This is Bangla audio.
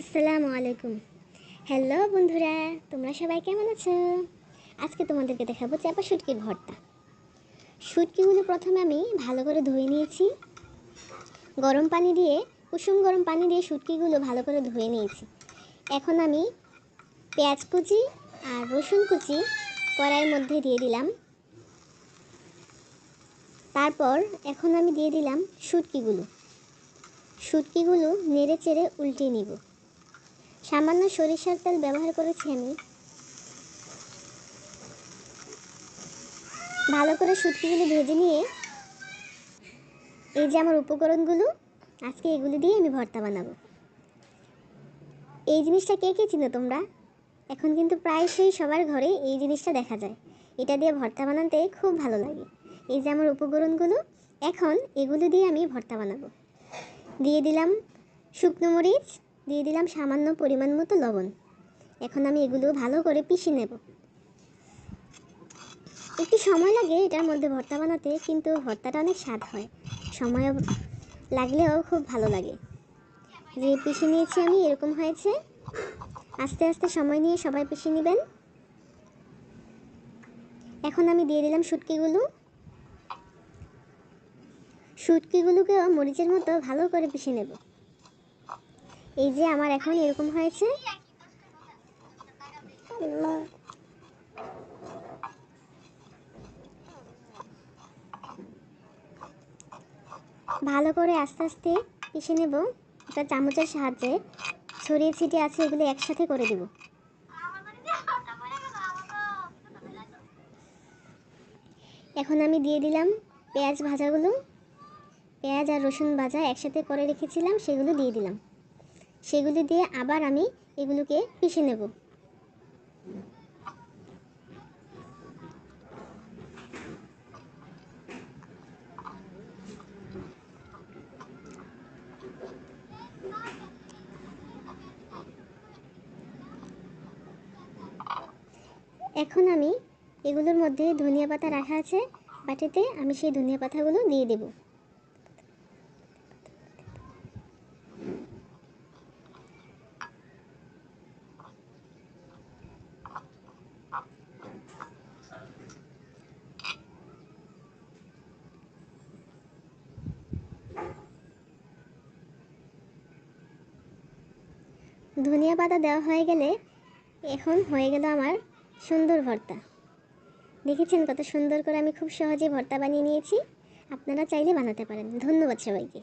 আসসালামু আলাইকুম। হ্যালো বন্ধুরা, তোমরা সবাই কেমন আছো? আজকে তোমাদেরকে দেখাবো চাপা শুটকির ভর্তা। শুটকিগুলো প্রথমে আমি ভালো করে ধুয়ে নিয়েছি। গরম পানি দিয়ে, কুসুম গরম পানি দিয়ে শুটকিগুলো ভালো করে ধুয়ে নিয়েছি। এখন আমি পেঁয়াজ কুচি আর রসুন কুচি কড়াইয়ের মধ্যে দিয়ে দিলাম। তারপর এখন আমি দিয়ে দিলাম শুটকিগুলো নেড়ে চেড়ে উল্টিয়ে নিব। সামান্য সরিষার তেল ব্যবহার করেছি আমি। ভালো করে শুটকিগুলো ভেজে নিয়ে এই যে আমার উপকরণগুলো, আজকে এগুলো দিয়ে আমি ভর্তা বানাবো। এই জিনিসটা কে কে চিনো তোমরা? এখন কিন্তু প্রায়শই সবার ঘরে এই জিনিসটা দেখা যায়। এটা দিয়ে ভর্তা বানাতে খুব ভালো লাগে। এই যে আমার উপকরণগুলো, এখন এগুলো দিয়ে আমি ভর্তা বানাবো। দিয়ে দিলাম শুকনো মরিচ, দিয়ে দিলাম সামান্য পরিমাণ মতো লবণ। এখন আমি এগুলো ভালো করে পিষে নেব। একটু সময় লাগে এটার মধ্যে ভর্তা বানাতে, কিন্তু ভর্তাটা অনেক স্বাদ হয়। সময় লাগলেও খুব ভালো লাগে। যে পিষে নিয়েছি আমি, এরকম হয়েছে। আস্তে আস্তে সময় নিয়ে সবাই পিষে নেবেন। এখন আমি দিয়ে দিলাম শুটকিগুলোকেও মরিচের মতো ভালো করে পিষে নেব। এই যে আমার এখন এরকম হয়েছে। ভালো করে আস্তে আস্তে পিষে নেব। একটা চামচের সাহায্যে ছড়িয়ে ছিটিয়ে আছে এগুলো একসাথে করে দেব। এখন আমি দিয়ে দিলাম পেঁয়াজ ভাজাগুলো। পেঁয়াজ আর রসুন ভাজা একসাথে করে রেখেছিলাম, সেগুলো দিয়ে দিলাম। সেগুলো দিয়ে আবার আমি এগুলোকে পিষে নেব। এখন আমি এগুলোর মধ্যে ধনিয়া পাতা রাখা আছে বাটিতে, আমি সেই ধনিয়া পাতাগুলো দিয়ে দেব। ধনিয়া পাতা দেওয়া হয়ে গেলে এখন হয়ে গেল আমার সুন্দর ভর্তা। দেখেছেন কত সুন্দর করে আমি খুব সহজে ভর্তা বানিয়ে নিয়েছি। আপনারা চাইলে বানাতে পারেন। ধন্যবাদ সবাইকে।